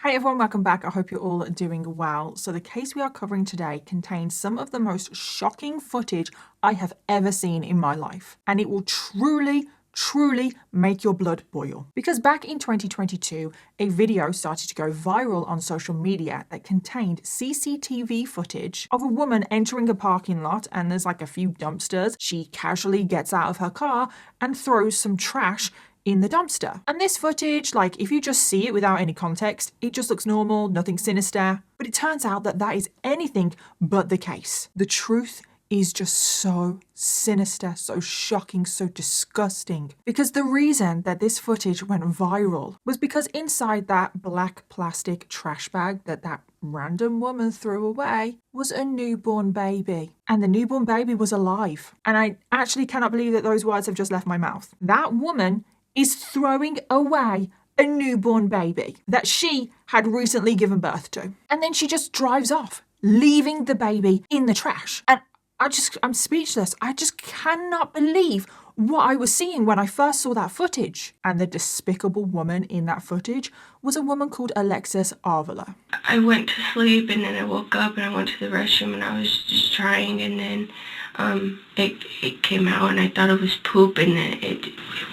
Hey everyone, welcome back. I hope you're all doing well. So the case we are covering today contains some of the most shocking footage I have ever seen in my life. And it will truly make your blood boil. Because back in 2022, a video started to go viral on social media that contained CCTV footage of a woman entering a parking lot, and there's like a few dumpsters. She casually gets out of her car and throws some trash in the dumpster. And this footage, like if you just see it without any context, it just looks normal, nothing sinister. But it turns out that that is anything but the case. The truth is just so sinister, so shocking, so disgusting. Because the reason that this footage went viral was because inside that black plastic trash bag that random woman threw away was a newborn baby. And the newborn baby was alive. And I actually cannot believe that those words have just left my mouth. That woman is throwing away a newborn baby that she had recently given birth to. And then she just drives off, leaving the baby in the trash. And I'm speechless. I just cannot believe what I was seeing when I first saw that footage. And the despicable woman in that footage was a woman called Alexis Avila. I went to sleep and then I woke up and I went to the restroom and I was just trying, and then it came out and I thought it was poop, and then it wasn't.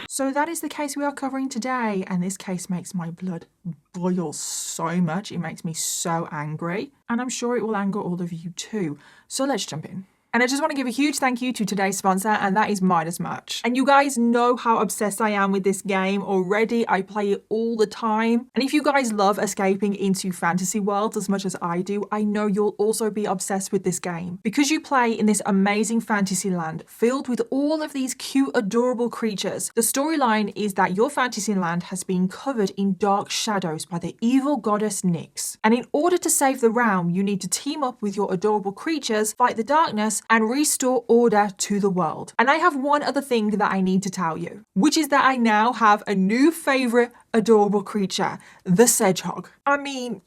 So that is the case we are covering today, and this case makes my blood boil so much. It makes me so angry, and I'm sure it will anger all of you too. So let's jump in. And I just want to give a huge thank you to today's sponsor, and that is Midas Merch. And you guys know how obsessed I am with this game already. I play it all the time. And if you guys love escaping into fantasy worlds as much as I do, I know you'll also be obsessed with this game. Because you play in this amazing fantasy land filled with all of these cute, adorable creatures. The storyline is that your fantasy land has been covered in dark shadows by the evil goddess Nyx. And in order to save the realm, you need to team up with your adorable creatures, fight the darkness, and restore order to the world. And I have one other thing that I need to tell you, which is that I now have a new favorite adorable creature, the Sedgehog. I mean,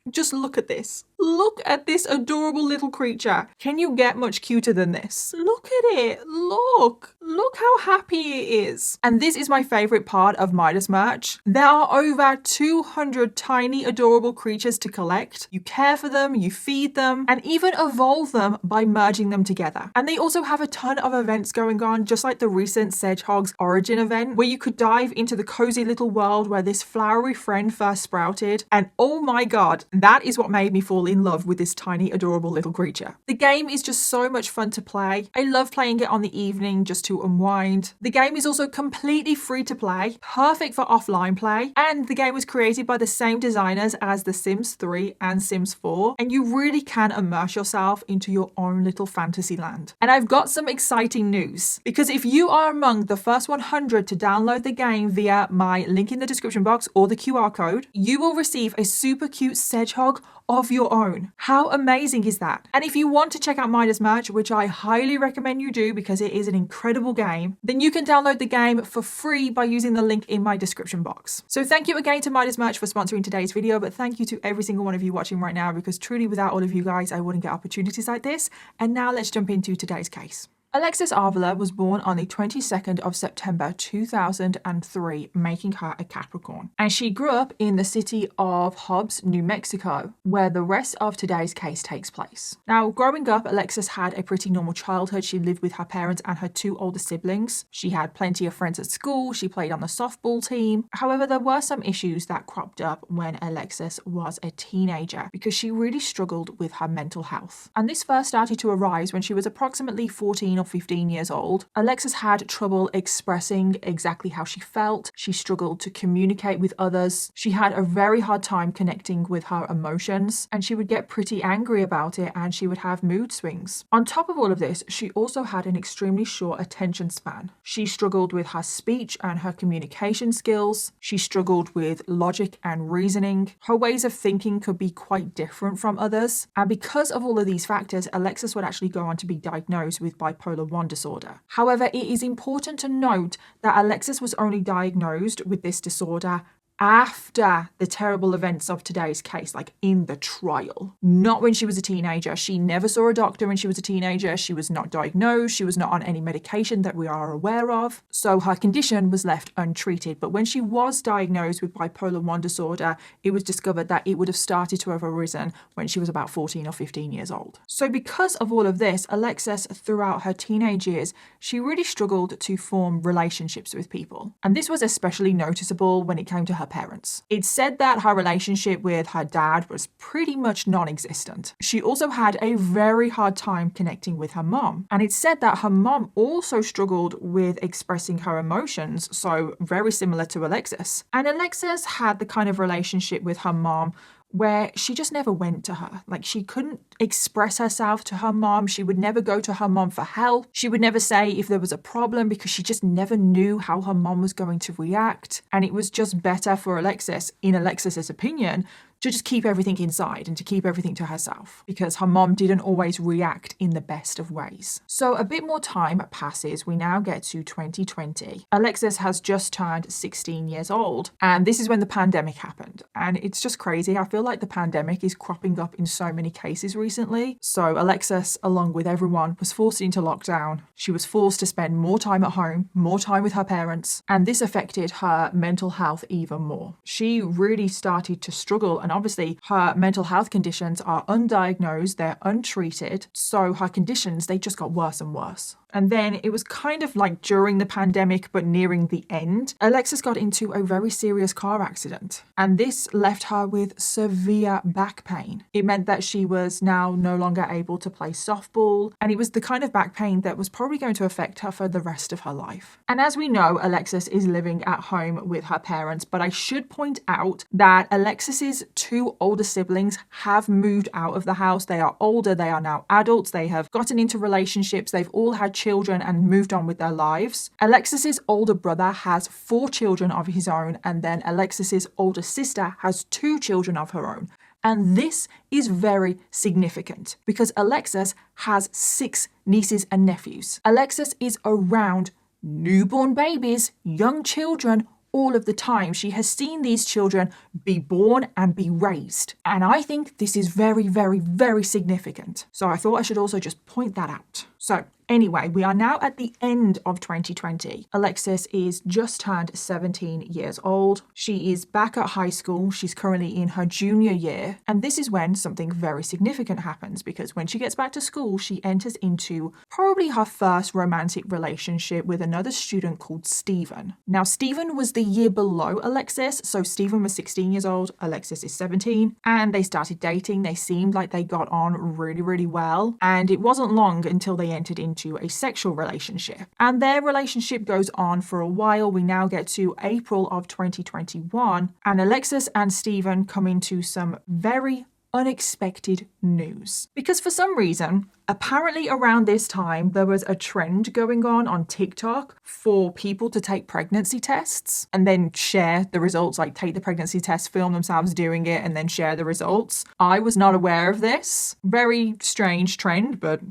just look at this. Look at this adorable little creature. Can you get much cuter than this? Look at it. Look how happy it is. And this is my favorite part of Midas Merch. There are over 200 tiny adorable creatures to collect. You care for them, you feed them, and even evolve them by merging them together. And they also have a ton of events going on, just like the recent Sedgehog's Origin event, where you could dive into the cozy little world where this flowery friend first sprouted. And oh my god, that is what made me fall in love with this tiny adorable little creature. The game is just so much fun to play. I love playing it on the evening just to unwind. The game is also completely free to play, perfect for offline play, and the game was created by the same designers as The Sims 3 and Sims 4, and you really can immerse yourself into your own little fantasy land. And I've got some exciting news, because if you are among the first 100 to download the game via my link in the description box or the QR code, you will receive a super cute Sedgehog of your own. How amazing is that? And if you want to check out Midas Merch, which I highly recommend you do because it is an incredible game, then you can download the game for free by using the link in my description box. So thank you again to Midas Merch for sponsoring today's video, but thank you to every single one of you watching right now, because truly without all of you guys, I wouldn't get opportunities like this. And now let's jump into today's case. Alexis Avila was born on the 22nd of September 2003, making her a Capricorn. And she grew up in the city of Hobbs, New Mexico, where the rest of today's case takes place. Now, growing up, Alexis had a pretty normal childhood. She lived with her parents and her two older siblings. She had plenty of friends at school. She played on the softball team. However, there were some issues that cropped up when Alexis was a teenager, because she really struggled with her mental health. And this first started to arise when she was approximately 14 or 15 years old. Alexis had trouble expressing exactly how she felt. She struggled to communicate with others. She had a very hard time connecting with her emotions, and she would get pretty angry about it, and she would have mood swings. On top of all of this, she also had an extremely short attention span. She struggled with her speech and her communication skills. She struggled with logic and reasoning. Her ways of thinking could be quite different from others. And because of all of these factors, Alexis would actually go on to be diagnosed with bipolar 1 disorder. However, it is important to note that Alexis was only diagnosed with this disorder after the terrible events of today's case, like in the trial, not when she was a teenager. She never saw a doctor when she was a teenager. She was not diagnosed. She was not on any medication that we are aware of. So her condition was left untreated. But when she was diagnosed with bipolar 1 disorder, it was discovered that it would have started to have arisen when she was about 14 or 15 years old. So because of all of this, Alexis, throughout her teenage years, she really struggled to form relationships with people. And this was especially noticeable when it came to her parents. It's said that her relationship with her dad was pretty much non-existent. She also had a very hard time connecting with her mom. And it's said that her mom also struggled with expressing her emotions, so very similar to Alexis. And Alexis had the kind of relationship with her mom where she just never went to her. Like, she couldn't express herself to her mom. She would never go to her mom for help. She would never say if there was a problem because she just never knew how her mom was going to react. And it was just better for Alexis, in Alexis's opinion, to just keep everything inside and to keep everything to herself because her mom didn't always react in the best of ways. So a bit more time passes. We now get to 2020. Alexis has just turned 16 years old, and this is when the pandemic happened. And it's just crazy. I feel like the pandemic is cropping up in so many cases recently. So Alexis, along with everyone, was forced into lockdown. She was forced to spend more time at home, more time with her parents, and this affected her mental health even more. She really started to struggle, and obviously her mental health conditions are undiagnosed, they're untreated, so her conditions, they just got worse and worse. And then it was kind of like during the pandemic, but nearing the end, Alexis got into a very serious car accident. And this left her with severe back pain. It meant that she was now no longer able to play softball. And it was the kind of back pain that was probably going to affect her for the rest of her life. And as we know, Alexis is living at home with her parents. But I should point out that Alexis's 2 older siblings have moved out of the house. They are older. They are now adults. They have gotten into relationships. They've all had children and moved on with their lives. Alexis's older brother has 4 children of his own, and then Alexis's older sister has 2 children of her own. And this is very significant because Alexis has 6 nieces and nephews. Alexis is around newborn babies, young children, all of the time. She has seen these children be born and be raised. And I think this is very, very, very significant. So I thought I should also just point that out. So anyway, we are now at the end of 2020. Alexis is just turned 17 years old. She is back at high school. She's currently in her junior year. And this is when something very significant happens, because when she gets back to school, she enters into probably her first romantic relationship with another student called Stephen. Now, Stephen was the year below Alexis. So Stephen was 16 years old. Alexis is 17. And they started dating. They seemed like they got on really, really well. And it wasn't long until they entered into a sexual relationship. And their relationship goes on for a while. We now get to April of 2021, and Alexis and Stephen come into some very unexpected news. Because for some reason, apparently around this time, there was a trend going on TikTok for people to take pregnancy tests and then share the results, like take the pregnancy test, film themselves doing it, and then share the results. I was not aware of this. Very strange trend, but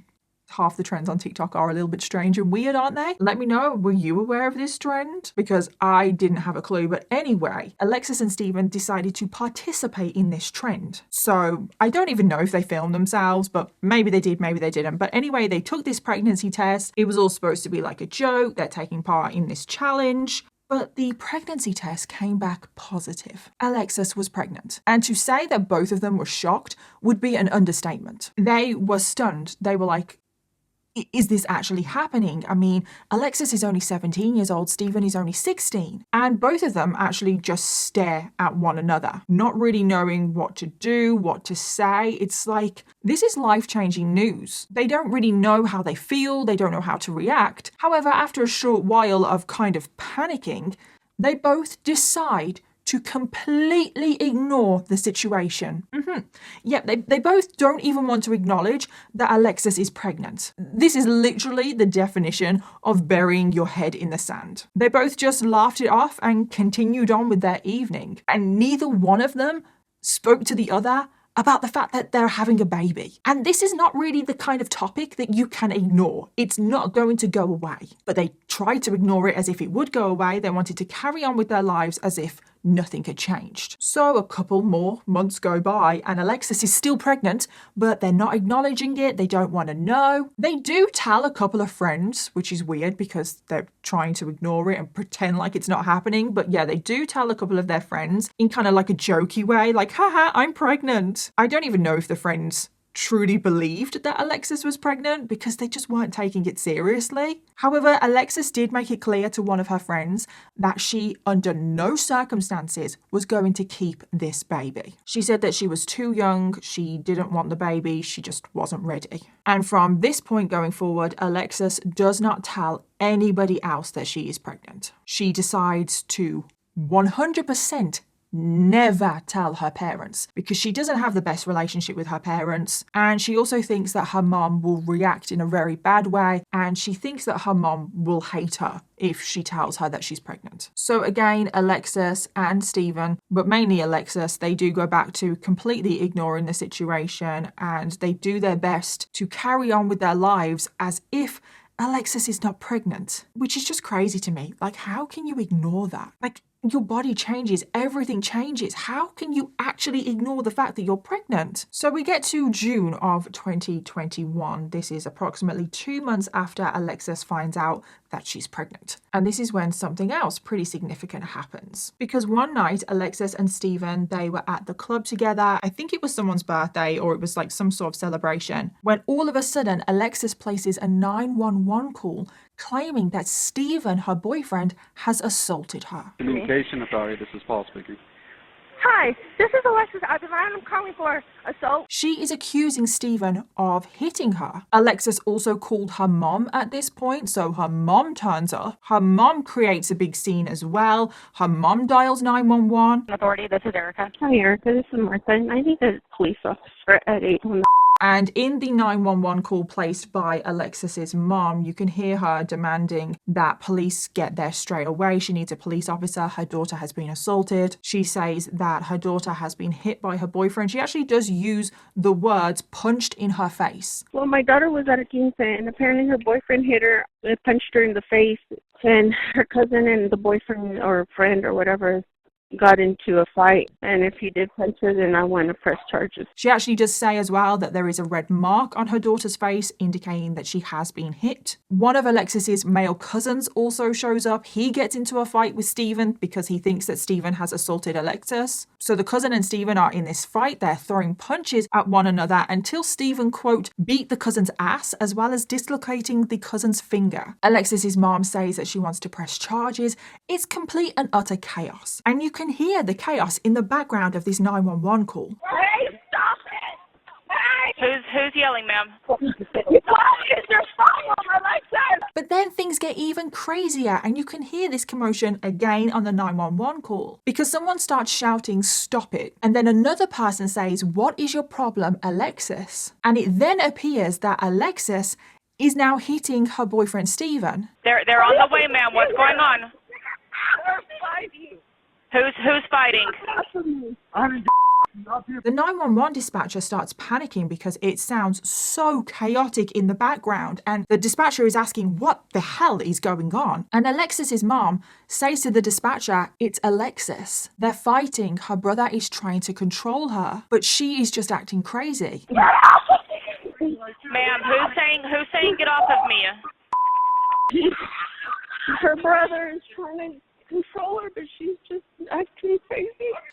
half the trends on TikTok are a little bit strange and weird, aren't they? Let me know, were you aware of this trend? Because I didn't have a clue. But anyway, Alexis and Stephen decided to participate in this trend. So I don't even know if they filmed themselves, but maybe they did, maybe they didn't. But anyway, they took this pregnancy test. It was all supposed to be like a joke. They're taking part in this challenge. But the pregnancy test came back positive. Alexis was pregnant. And to say that both of them were shocked would be an understatement. They were stunned. They were like, is this actually happening? I mean, Alexis is only 17 years old, Stephen is only 16. And both of them actually just stare at one another, not really knowing what to do, what to say. It's like, this is life-changing news. They don't really know how they feel, they don't know how to react. However, after a short while of kind of panicking, they both decide to completely ignore the situation. Yep, they both don't even want to acknowledge that Alexis is pregnant. This is literally the definition of burying your head in the sand. They both just laughed it off and continued on with their evening. And neither one of them spoke to the other about the fact that they're having a baby. And this is not really the kind of topic that you can ignore. It's not going to go away. But they tried to ignore it as if it would go away. They wanted to carry on with their lives as if nothing had changed. So a couple more months go by and Alexis is still pregnant, but they're not acknowledging it. They don't want to know. They do tell a couple of friends, which is weird because they're trying to ignore it and pretend like it's not happening. But yeah, they do tell a couple of their friends in kind of like a jokey way, like, haha, I'm pregnant. I don't even know if the friends truly believed that Alexis was pregnant because they just weren't taking it seriously. However, Alexis did make it clear to one of her friends that she, under no circumstances, was going to keep this baby. She said that she was too young, she didn't want the baby, she just wasn't ready. And from this point going forward, Alexis does not tell anybody else that she is pregnant. She decides to 100% never tell her parents because she doesn't have the best relationship with her parents, and she also thinks that her mom will react in a very bad way, and she thinks that her mom will hate her if she tells her that she's pregnant. So again, Alexis and Stephen, but mainly Alexis, they do go back to completely ignoring the situation, and they do their best to carry on with their lives as if Alexis is not pregnant, which is just crazy to me. Like, how can you ignore that? Like, your body changes, everything changes. How can you actually ignore the fact that you're pregnant? So we get to June of 2021. This is approximately 2 months after Alexis finds out that she's pregnant. And this is when something else pretty significant happens. Because one night, Alexis and Stephen, they were at the club together. I think it was someone's birthday or it was like some sort of celebration, when all of a sudden, Alexis places a 911 call claiming that Stephen, her boyfriend, has assaulted her. Communication Authority, this is Paul speaking. Hi, this is Alexis. I'm calling for assault. She is accusing Stephen of hitting her. Alexis also called her mom at this point, so her mom turns up. Her mom creates a big scene as well. Her mom dials 911. Authority, this is Erica. Hi, Erica. This is Martha. I need a police officer at 8 on the. And in the 911 call placed by Alexis's mom, you can hear her demanding that police get there straight away. She needs a police officer. Her daughter has been assaulted. She says that her daughter has been hit by her boyfriend. She actually does use the words punched in her face. Well, my daughter was at a quince and apparently her boyfriend hit her, punched her in the face, and her cousin and the boyfriend or friend or whatever got into a fight, and if he did punch her, then I want to press charges. She actually does say as well that there is a red mark on her daughter's face indicating that she has been hit. One of Alexis's male cousins also shows up. He gets into a fight with Stephen because he thinks that Stephen has assaulted Alexis. So the cousin and Stephen are in this fight. They're throwing punches at one another until Stephen, quote, beat the cousin's ass as well as dislocating the cousin's finger. Alexis's mom says that she wants to press charges. It's complete and utter chaos. And you can hear the chaos in the background of this 911 call. Hey, stop it! Hey! Who's yelling, ma'am? But then things get even crazier and you can hear this commotion again on the 911 call because someone starts shouting, stop it. And then another person says, what is your problem, Alexis? And it then appears that Alexis is now hitting her boyfriend, Stephen. They're on the way, ma'am. What's going on? Who's fighting? The 911 dispatcher starts panicking because it sounds so chaotic in the background, and the dispatcher is asking what the hell is going on. And Alexis's mom says to the dispatcher, it's Alexis. They're fighting. Her brother is trying to control her, but she is just acting crazy. Ma'am, who's saying get off of me? Her brother is trying to control her, but she's just acting crazy.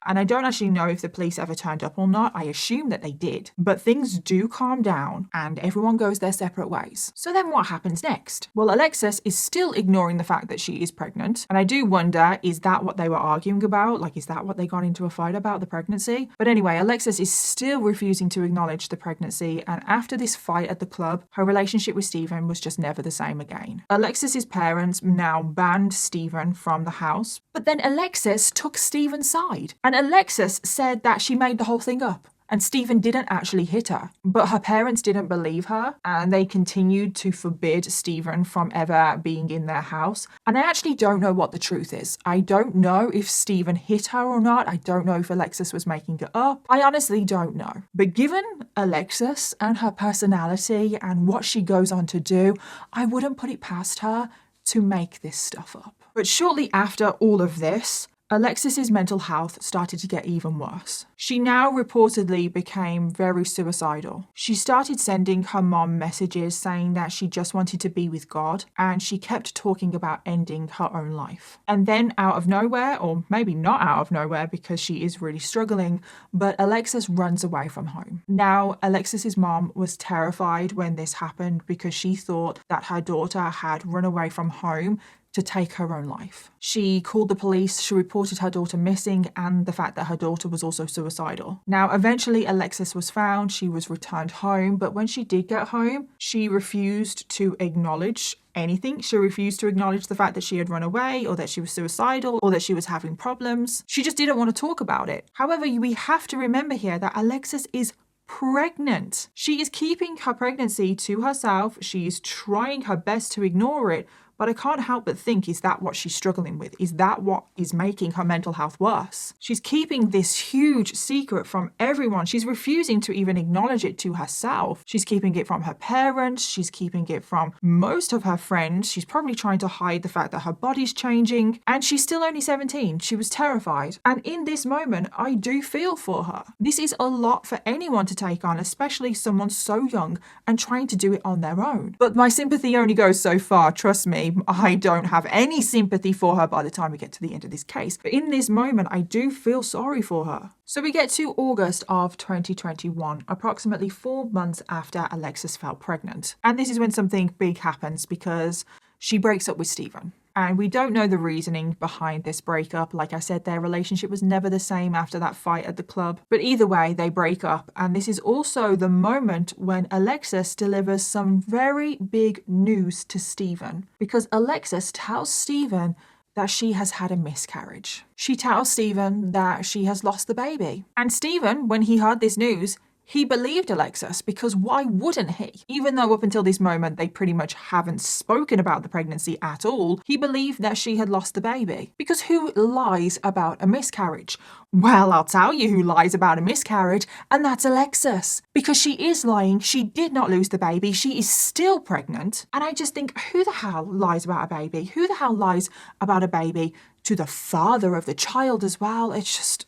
And I don't actually know if the police ever turned up or not. I assume that they did. But things do calm down and everyone goes their separate ways. So then what happens next? Well, Alexis is still ignoring the fact that she is pregnant. And I do wonder, is that what they were arguing about? Like, is that what they got into a fight about, the pregnancy? But anyway, Alexis is still refusing to acknowledge the pregnancy. And after this fight at the club, her relationship with Stephen was just never the same again. Alexis's parents now banned Stephen from the house. But then Alexis took Stephen's side. And Alexis said that she made the whole thing up and Stephen didn't actually hit her. But her parents didn't believe her and they continued to forbid Stephen from ever being in their house. And I actually don't know what the truth is. I don't know if Stephen hit her or not. I don't know if Alexis was making it up. I honestly don't know. But given Alexis and her personality and what she goes on to do, I wouldn't put it past her to make this stuff up. But shortly after all of this, Alexis's mental health started to get even worse. She now reportedly became very suicidal. She started sending her mom messages saying that she just wanted to be with God, and she kept talking about ending her own life. And then out of nowhere, or maybe not out of nowhere because she is really struggling, but Alexis runs away from home. Now, Alexis's mom was terrified when this happened because she thought that her daughter had run away from home to take her own life. She called the police, she reported her daughter missing and the fact that her daughter was also suicidal. Now, eventually Alexis was found, she was returned home, but when she did get home, she refused to acknowledge anything. She refused to acknowledge the fact that she had run away or that she was suicidal or that she was having problems. She just didn't want to talk about it. However, we have to remember here that Alexis is pregnant. She is keeping her pregnancy to herself. She is trying her best to ignore it. But I can't help but think, is that what she's struggling with? Is that what is making her mental health worse? She's keeping this huge secret from everyone. She's refusing to even acknowledge it to herself. She's keeping it from her parents. She's keeping it from most of her friends. She's probably trying to hide the fact that her body's changing. And she's still only 17. She was terrified. And in this moment, I do feel for her. This is a lot for anyone to take on, especially someone so young and trying to do it on their own. But my sympathy only goes so far, trust me. I don't have any sympathy for her by the time we get to the end of this case. But in this moment, I do feel sorry for her. So we get to August of 2021, approximately 4 months after Alexis fell pregnant. And this is when something big happens because she breaks up with Stephen. And we don't know the reasoning behind this breakup. Like I said, their relationship was never the same after that fight at the club. But either way, they break up. And this is also the moment when Alexis delivers some very big news to Stephen. Because Alexis tells Stephen that she has had a miscarriage. She tells Stephen that she has lost the baby. And Stephen, when he heard this news, he believed Alexis, because why wouldn't he? Even though up until this moment they pretty much haven't spoken about the pregnancy at all, he believed that she had lost the baby. Because who lies about a miscarriage? Well, I'll tell you who lies about a miscarriage, and that's Alexis. Because she is lying, she did not lose the baby, she is still pregnant. And I just think, who the hell lies about a baby? Who the hell lies about a baby to the father of the child as well? It's just,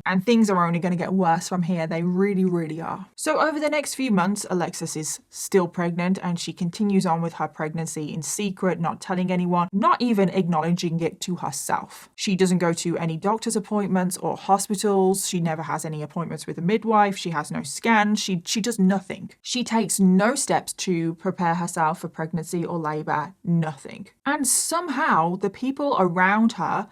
and things are only going to get worse from here. They really, really are. So over the next few months, Alexis is still pregnant and she continues on with her pregnancy in secret, not telling anyone, not even acknowledging it to herself. She doesn't go to any doctor's appointments or hospitals. She never has any appointments with a midwife. She has no scans. She does nothing. She takes no steps to prepare herself for pregnancy or labor, nothing. And somehow the people around her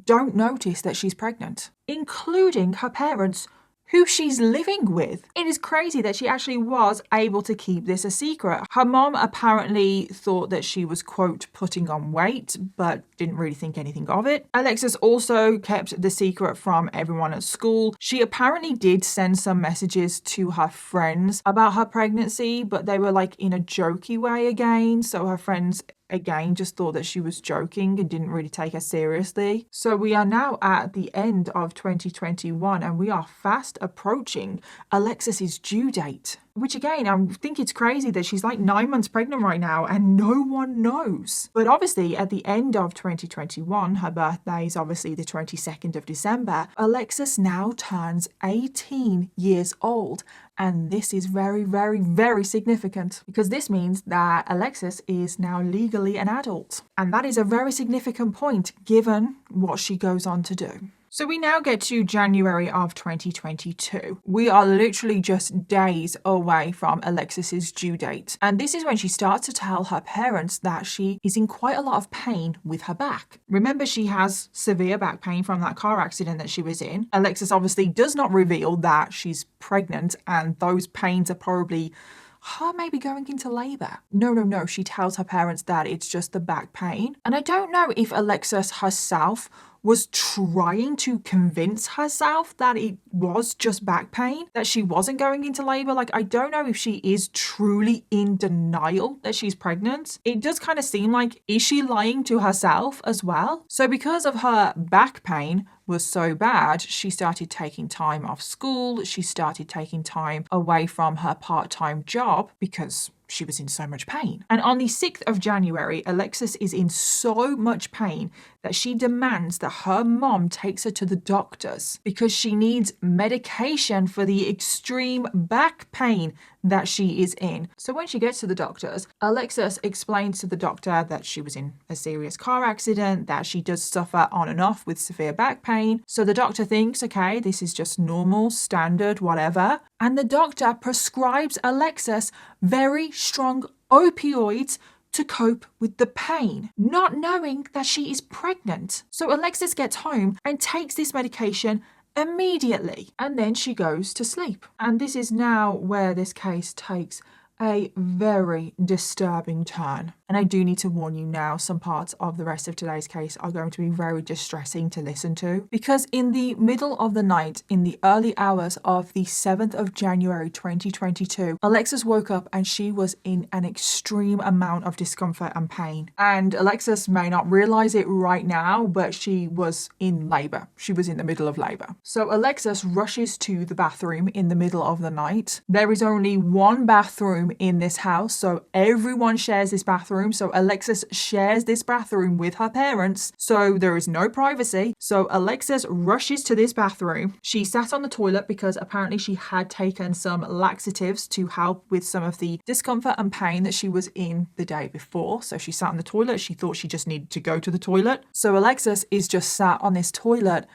don't notice that she's pregnant, including her parents, who she's living with. It is crazy that she actually was able to keep this a secret. Her mom apparently thought that she was, quote, putting on weight, but didn't really think anything of it. Alexis also kept the secret from everyone at school. She apparently did send some messages to her friends about her pregnancy, but they were like in a jokey way again. So her friends again just thought that she was joking and didn't really take her seriously. So we are now at the end of 2021 and we are fast approaching Alexis's due date. Which again, I think it's crazy that she's like 9 months pregnant right now and no one knows. But obviously at the end of 2021, her birthday is obviously the 22nd of December, Alexis now turns 18 years old. And this is very, very, very significant because this means that Alexis is now legally an adult. And that is a very significant point given what she goes on to do. So we now get to January of 2022. We are literally just days away from Alexis's due date. And this is when she starts to tell her parents that she is in quite a lot of pain with her back. Remember, she has severe back pain from that car accident that she was in. Alexis obviously does not reveal that she's pregnant and those pains are probably her maybe going into labor. No. She tells her parents that it's just the back pain. And I don't know if Alexis herself was trying to convince herself that it was just back pain, that she wasn't going into labor. Like, I don't know if she is truly in denial that she's pregnant. It does kind of seem like, is she lying to herself as well? So because of her back pain, was so bad, she started taking time off school. She started taking time away from her part-time job because she was in so much pain. And on the 6th of January, Alexis is in so much pain that she demands that her mom takes her to the doctors because she needs medication for the extreme back pain that she is in. So when she gets to the doctors, Alexis explains to the doctor that she was in a serious car accident, that she does suffer on and off with severe back pain. So the doctor thinks, okay, this is just normal, standard, whatever. And the doctor prescribes Alexis very strong opioids to cope with the pain, not knowing that she is pregnant. So Alexis gets home and takes this medication immediately, and then she goes to sleep. And this is now where this case takes a very disturbing turn. And I do need to warn you now, some parts of the rest of today's case are going to be very distressing to listen to, because in the middle of the night, in the early hours of the 7th of January 2022, Alexis woke up and she was in an extreme amount of discomfort and pain. And Alexis may not realize it right now, but she was in labor. She was in the middle of labor. So Alexis rushes to the bathroom in the middle of the night. There is only one bathroom in this house, so everyone shares this bathroom. So Alexis shares this bathroom with her parents, so there is no privacy. So Alexis rushes to this bathroom. She sat on the toilet because apparently she had taken some laxatives to help with some of the discomfort and pain that she was in the day before. So she sat on the toilet. She thought she just needed to go to the toilet. So Alexis is just sat on this toilet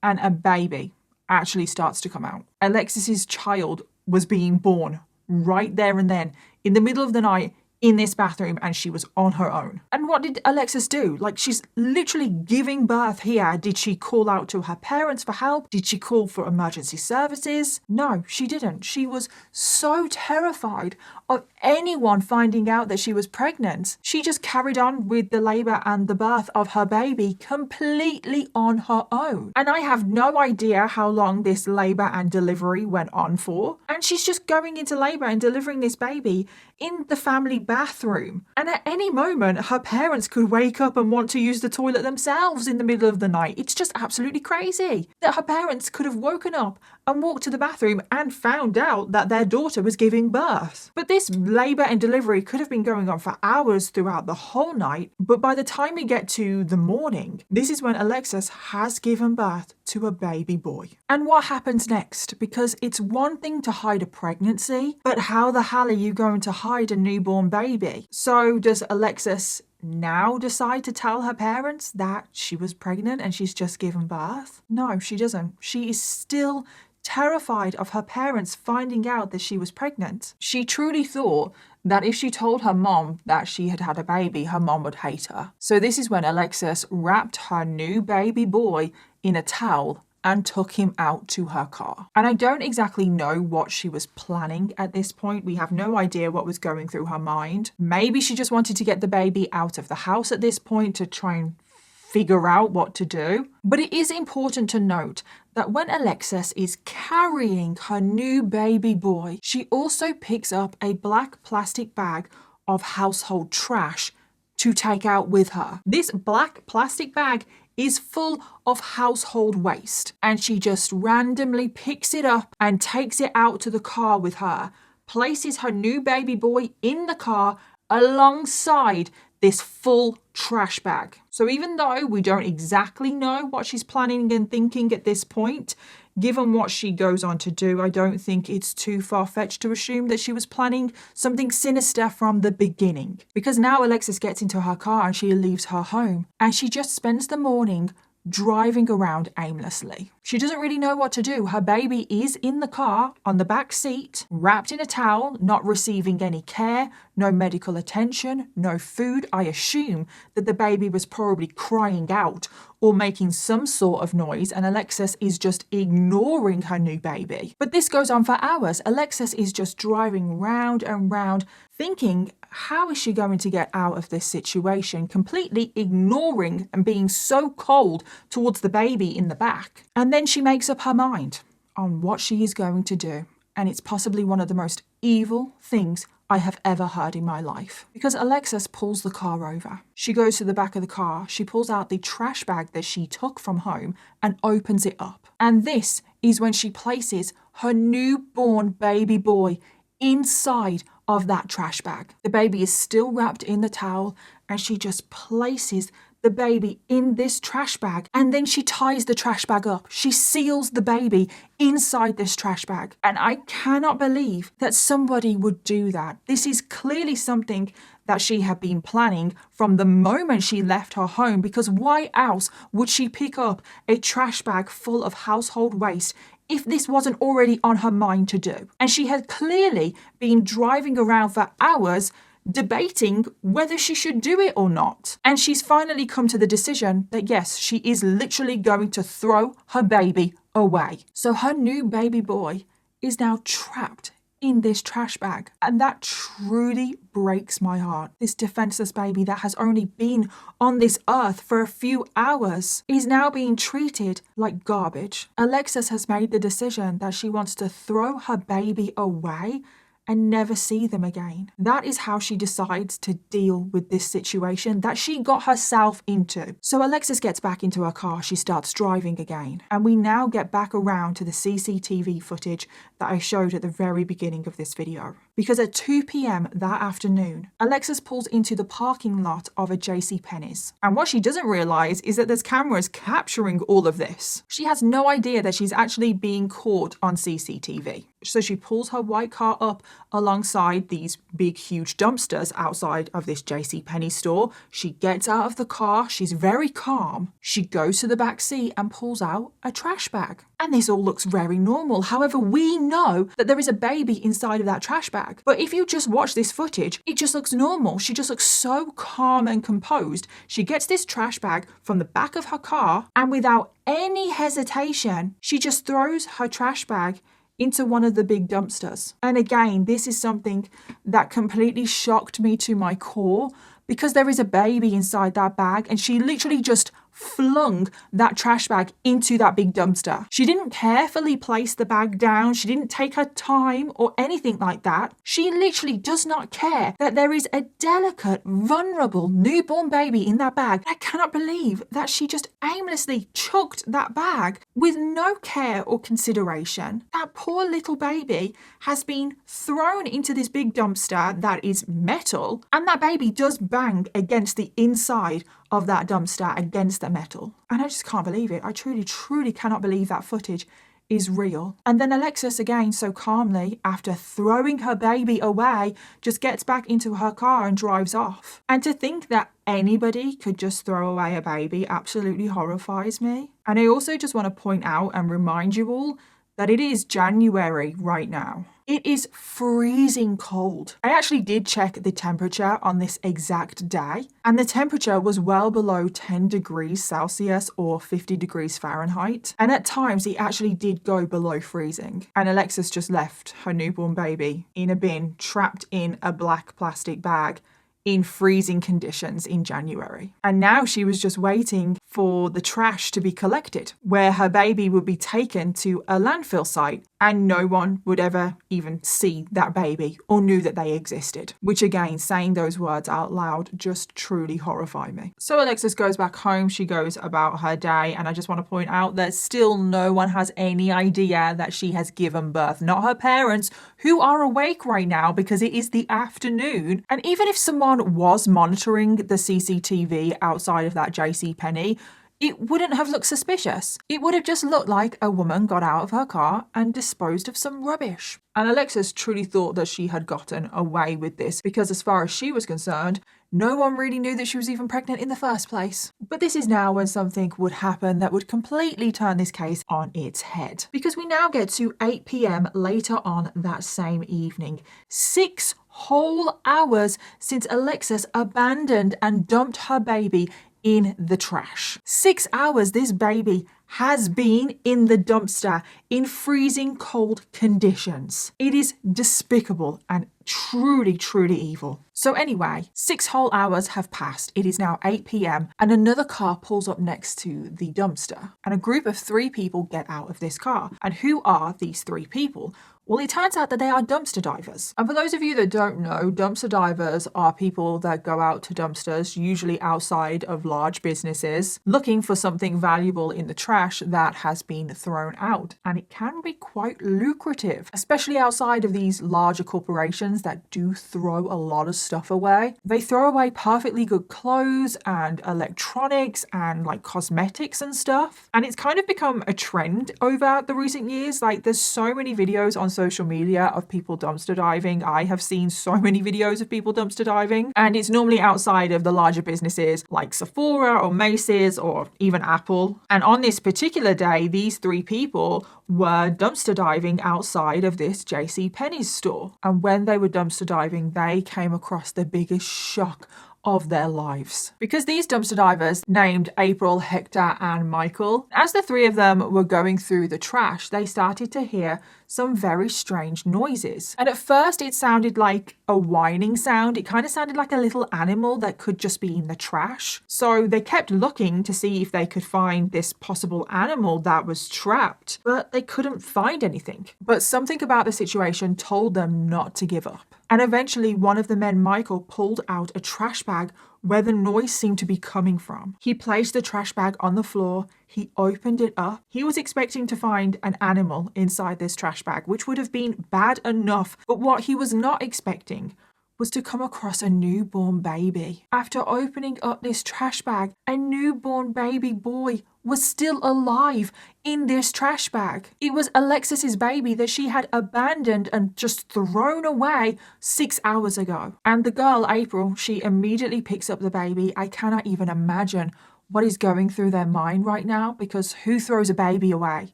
and a baby actually starts to come out. Alexis's child was being born right there and then in the middle of the night in this bathroom, and she was on her own. And what did Alexis do? Like, she's literally giving birth here. Did she call out to her parents for help? Did she call for emergency services? No, she didn't. She was so terrified of anyone finding out that she was pregnant. She just carried on with the labor and the birth of her baby completely on her own. And I have no idea how long this labor and delivery went on for. And she's just going into labor and delivering this baby in the family bathroom. And at any moment, her parents could wake up and want to use the toilet themselves in the middle of the night. It's just absolutely crazy that her parents could have woken up and walked to the bathroom and found out that their daughter was giving birth. But this labor and delivery could have been going on for hours throughout the whole night. But by the time we get to the morning, this is when Alexis has given birth to a baby boy. And what happens next? Because it's one thing to hide a pregnancy, but how the hell are you going to hide a newborn baby? So does Alexis now decide to tell her parents that she was pregnant and she's just given birth? No, she doesn't. She is still terrified of her parents finding out that she was pregnant. She truly thought that if she told her mom that she had had a baby, her mom would hate her. So this is when Alexis wrapped her new baby boy in a towel and took him out to her car. And I don't exactly know what she was planning at this point. We have no idea what was going through her mind. Maybe she just wanted to get the baby out of the house at this point to try and figure out what to do. But it is important to note that when Alexis is carrying her new baby boy, she also picks up a black plastic bag of household trash to take out with her. This black plastic bag is full of household waste, and she just randomly picks it up and takes it out to the car with her, places her new baby boy in the car alongside this full trash bag. So even though we don't exactly know what she's planning and thinking at this point, given what she goes on to do, I don't think it's too far-fetched to assume that she was planning something sinister from the beginning. Because now Alexis gets into her car and she leaves her home, and she just spends the morning driving around aimlessly. She doesn't really know what to do. Her baby is in the car on the back seat, wrapped in a towel, not receiving any care, no medical attention, no food. I assume that the baby was probably crying out or making some sort of noise, and Alexis is just ignoring her new baby. But this goes on for hours. Alexis is just driving round and round, thinking, how is she going to get out of this situation, completely ignoring and being so cold towards the baby in the back. And then she makes up her mind on what she is going to do. And it's possibly one of the most evil things I have ever heard in my life. Because Alexis pulls the car over. She goes to the back of the car, she pulls out the trash bag that she took from home and opens it up. And this is when she places her newborn baby boy inside of that trash bag. The baby is still wrapped in the towel and she just places the baby in this trash bag, and then she ties the trash bag up. She seals the baby inside this trash bag. And I cannot believe that somebody would do that. This is clearly something that she had been planning from the moment she left her home, because why else would she pick up a trash bag full of household waste if this wasn't already on her mind to do? And she had clearly been driving around for hours debating whether she should do it or not. And she's finally come to the decision that yes, she is literally going to throw her baby away. So her new baby boy is now trapped in this trash bag. And that truly breaks my heart. This defenseless baby that has only been on this earth for a few hours is now being treated like garbage. Alexis has made the decision that she wants to throw her baby away and never see them again. That is how she decides to deal with this situation that she got herself into. So Alexis gets back into her car, she starts driving again. And we now get back around to the CCTV footage that I showed at the very beginning of this video. Because at 2 p.m. that afternoon, Alexis pulls into the parking lot of a JCPenney's. And what she doesn't realise is that there's cameras capturing all of this. She has no idea that she's actually being caught on CCTV. So she pulls her white car up alongside these big, huge dumpsters outside of this JCPenney store. She gets out of the car. She's very calm. She goes to the back seat and pulls out a trash bag. And this all looks very normal. However, we know that there is a baby inside of that trash bag. But if you just watch this footage, it just looks normal. She just looks so calm and composed. She gets this trash bag from the back of her car, and without any hesitation, she just throws her trash bag into one of the big dumpsters. And again, this is something that completely shocked me to my core, because there is a baby inside that bag and she literally just flung that trash bag into that big dumpster. She didn't carefully place the bag down. She didn't take her time or anything like that. She literally does not care that there is a delicate, vulnerable newborn baby in that bag. I cannot believe that she just aimlessly chucked that bag with no care or consideration. That poor little baby has been thrown into this big dumpster that is metal, and that baby does bang against the inside of that dumpster, against the metal. And I just can't believe it. I truly cannot believe that footage is real. And then Alexis, again, so calmly, after throwing her baby away, just gets back into her car and drives off. And to think that anybody could just throw away a baby absolutely horrifies me. And I also just want to point out and remind you all that it is January right now. It is freezing cold. I actually did check the temperature on this exact day, and the temperature was well below 10 degrees Celsius or 50 degrees Fahrenheit. And at times it actually did go below freezing. And Alexis just left her newborn baby in a bin, trapped in a black plastic bag, in freezing conditions in January. And now she was just waiting for the trash to be collected, where her baby would be taken to a landfill site, and no one would ever even see that baby or knew that they existed. Which again, saying those words out loud just truly horrify me. So Alexis goes back home, she goes about her day, and I just want to point out that still no one has any idea that she has given birth. Not her parents, who are awake right now because it is the afternoon. And even if someone was monitoring the CCTV outside of that JCPenney, it wouldn't have looked suspicious. It would have just looked like a woman got out of her car and disposed of some rubbish. And Alexis truly thought that she had gotten away with this because, as far as she was concerned, no one really knew that she was even pregnant in the first place. But this is now when something would happen that would completely turn this case on its head. Because we now get to 8 p.m. later on that same evening. 6 whole hours since Alexis abandoned and dumped her baby in the trash. 6 hours this baby has been in the dumpster in freezing cold conditions. It is despicable and truly evil. So anyway, 6 whole hours have passed. It is now 8 p.m. and another car pulls up next to the dumpster, and a group of 3 people get out of this car. And who are these 3 people? Well, it turns out that they are dumpster divers. And for those of you that don't know, dumpster divers are people that go out to dumpsters, usually outside of large businesses, looking for something valuable in the trash that has been thrown out. And it can be quite lucrative, especially outside of these larger corporations that do throw a lot of stuff away. They throw away perfectly good clothes and electronics and like cosmetics and stuff. And it's kind of become a trend over the recent years. Like there's so many videos on social media of people dumpster diving. I have seen so many videos of people dumpster diving, and it's normally outside of the larger businesses like Sephora or Macy's or even Apple. And on this particular day, these three people were dumpster diving outside of this JCPenney's store. And when they were dumpster diving, they came across the biggest shock of their lives. Because these dumpster divers, named April, Hector, and Michael, as the three of them were going through the trash, they started to hear some very strange noises. And at first it sounded like a whining sound. It kind of sounded like a little animal that could just be in the trash. So they kept looking to see if they could find this possible animal that was trapped, but they couldn't find anything. But something about the situation told them not to give up. And eventually one of the men, Michael, pulled out a trash bag where the noise seemed to be coming from. He placed the trash bag on the floor. He opened it up. He was expecting to find an animal inside this trash bag, which would have been bad enough. But what he was not expecting was to come across a newborn baby. After opening up this trash bag, a newborn baby boy was still alive in this trash bag. It was Alexis's baby that she had abandoned and just thrown away 6 hours ago. And the girl, April, she immediately picks up the baby. I cannot even imagine what is going through their mind right now, because who throws a baby away?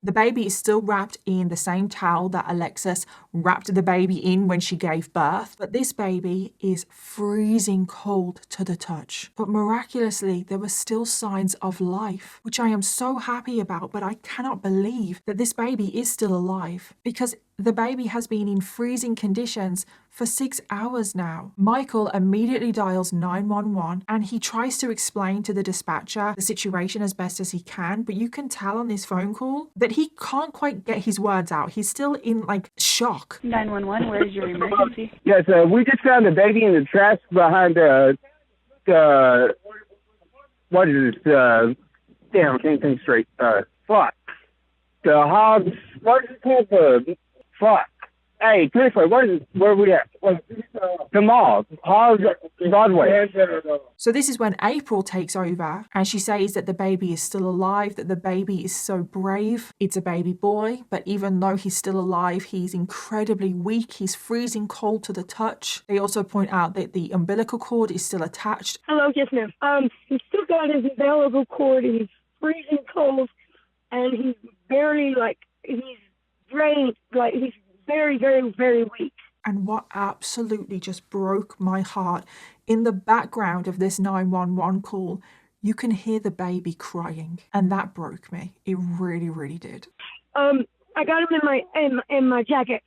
The baby is still wrapped in the same towel that Alexis wrapped the baby in when she gave birth. But this baby is freezing cold to the touch. But miraculously, there were still signs of life, which I am so happy about, but I cannot believe that this baby is still alive, because the baby has been in freezing conditions for 6 hours now. Michael immediately dials 911 and he tries to explain to the dispatcher the situation as best as he can, but you can tell on this phone call that he can't quite get his words out. He's still in like shock. 911, where is your emergency? Yes, we just found a baby in the trash behind what is this? Damn, I can't think straight. Fuck. The hogs, what is it called? Fuck. Hey, seriously, where are we at? The mall. Hogs, Broadway. So this is when April takes over and she says that the baby is still alive, that the baby is so brave. It's a baby boy, but even though he's still alive, he's incredibly weak. He's freezing cold to the touch. They also point out that the umbilical cord is still attached. Hello, yes ma'am. He's still got his umbilical cord and he's freezing cold and he's very he's drained, he's very, very, very weak. And what absolutely just broke my heart, in the background of this 911 call, you can hear the baby crying. And that broke me. It really, really did. I got him in my jacket.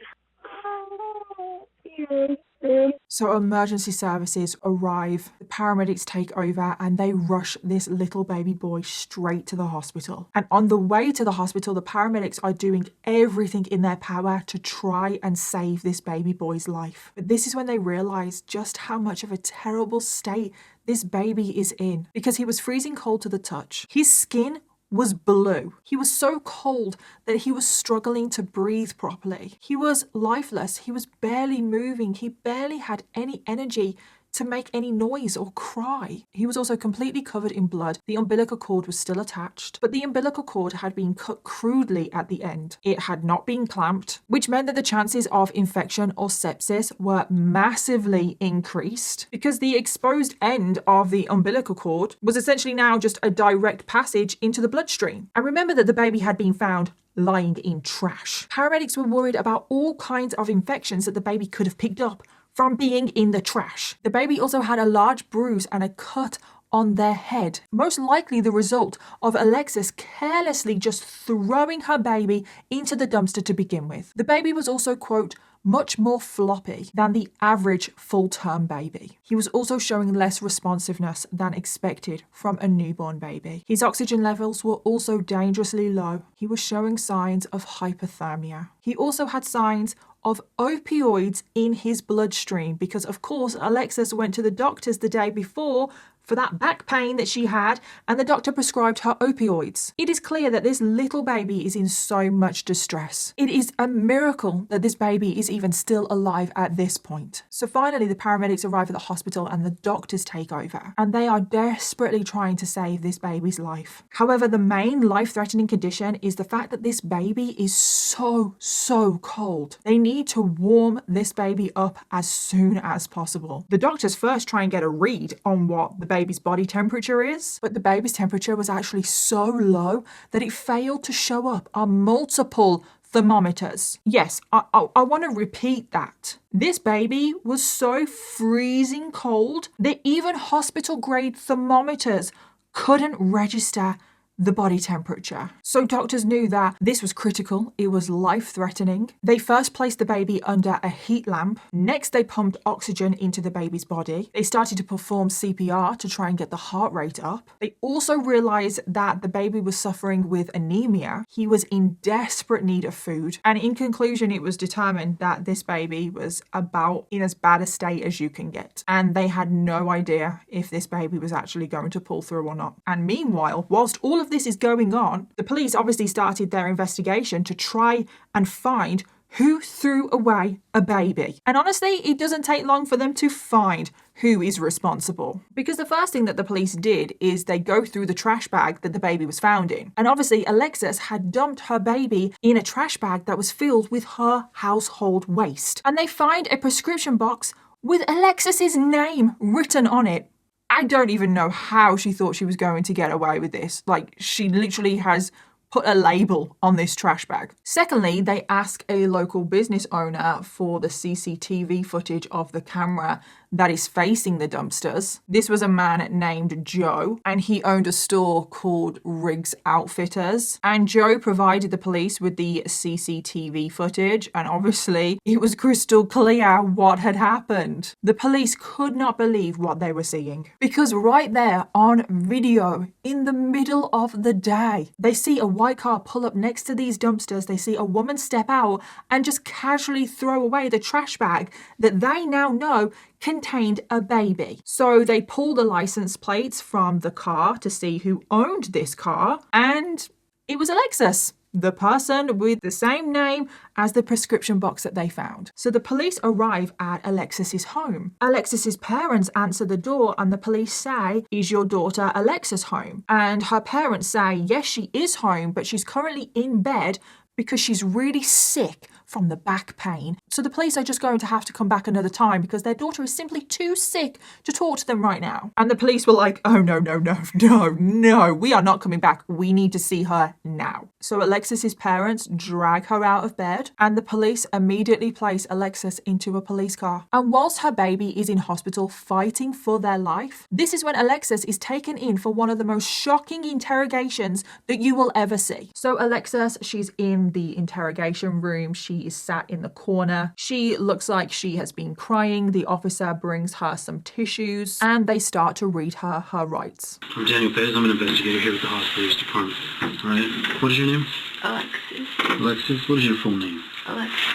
So emergency services arrive, the paramedics take over, and they rush this little baby boy straight to the hospital. And on the way to the hospital, the paramedics are doing everything in their power to try and save this baby boy's life. But this is when they realize just how much of a terrible state this baby is in, because he was freezing cold to the touch. His skin was blue. He was so cold that he was struggling to breathe properly. He was lifeless. He was barely moving. He barely had any energy to make any noise or cry. He was also completely covered in blood. The umbilical cord was still attached, but the umbilical cord had been cut crudely at the end. It had not been clamped, which meant that the chances of infection or sepsis were massively increased, because the exposed end of the umbilical cord was essentially now just a direct passage into the bloodstream. And remember that the baby had been found lying in trash. Paramedics were worried about all kinds of infections that the baby could have picked up from being in the trash. The baby also had a large bruise and a cut on their head, most likely the result of Alexis carelessly just throwing her baby into the dumpster to begin with. The baby was also, quote, much more floppy than the average full-term baby. He was also showing less responsiveness than expected from a newborn baby. His oxygen levels were also dangerously low. He was showing signs of hypothermia. He also had signs of opioids in his bloodstream because, of course, Alexis went to the doctors the day before for that back pain that she had, and the doctor prescribed her opioids. It is clear that this little baby is in so much distress. It is a miracle that this baby is even still alive at this point. So finally, the paramedics arrive at the hospital and the doctors take over, and they are desperately trying to save this baby's life. However, the main life-threatening condition is the fact that this baby is so cold. They need to warm this baby up as soon as possible. The doctors first try and get a read on what the baby's body temperature is, but the baby's temperature was actually so low that it failed to show up on multiple thermometers. Yes, I want to repeat that. This baby was so freezing cold that even hospital-grade thermometers couldn't register the body temperature. So doctors knew that this was critical. It was life-threatening. They first placed the baby under a heat lamp. Next, they pumped oxygen into the baby's body. They started to perform CPR to try and get the heart rate up. They also realized that the baby was suffering with anemia. He was in desperate need of food. And in conclusion, it was determined that this baby was about in as bad a state as you can get. And they had no idea if this baby was actually going to pull through or not. And meanwhile, whilst all of this is going on, the police obviously started their investigation to try and find who threw away a baby. And honestly, it doesn't take long for them to find who is responsible. Because the first thing that the police did is they go through the trash bag that the baby was found in. And obviously, Alexis had dumped her baby in a trash bag that was filled with her household waste. And they find a prescription box with Alexis's name written on it. I don't even know how she thought she was going to get away with this. Like, she literally has put a label on this trash bag. Secondly, they ask a local business owner for the CCTV footage of the camera that is facing the dumpsters. This was a man named Joe, and he owned a store called Riggs Outfitters. And Joe provided the police with the CCTV footage, and obviously it was crystal clear what had happened. The police could not believe what they were seeing, because right there on video, in the middle of the day, they see a white car pull up next to these dumpsters. They see a woman step out and just casually throw away the trash bag that they now know contained a baby. So they pull the license plates from the car to see who owned this car, and it was Alexis, the person with the same name as the prescription box that they found. So the police arrive at Alexis's home. Alexis's parents answer the door and the police say, "Is your daughter Alexis home?" And her parents say, yes, she is home, but she's currently in bed because she's really sick from the back pain. So the police are just going to have to come back another time because their daughter is simply too sick to talk to them right now. And the police were like, oh, no, we are not coming back. We need to see her now. So Alexis's parents drag her out of bed, and the police immediately place Alexis into a police car. And whilst her baby is in hospital fighting for their life, this is when Alexis is taken in for one of the most shocking interrogations that you will ever see. So Alexis, she's in the interrogation room. She is sat in the corner. She looks like she has been crying. The officer brings her some tissues and they start to read her rights. I'm Daniel Pez. I'm an investigator here with the hospital department. All right. What is your name? Alexis. Alexis. What is your full name? Alexis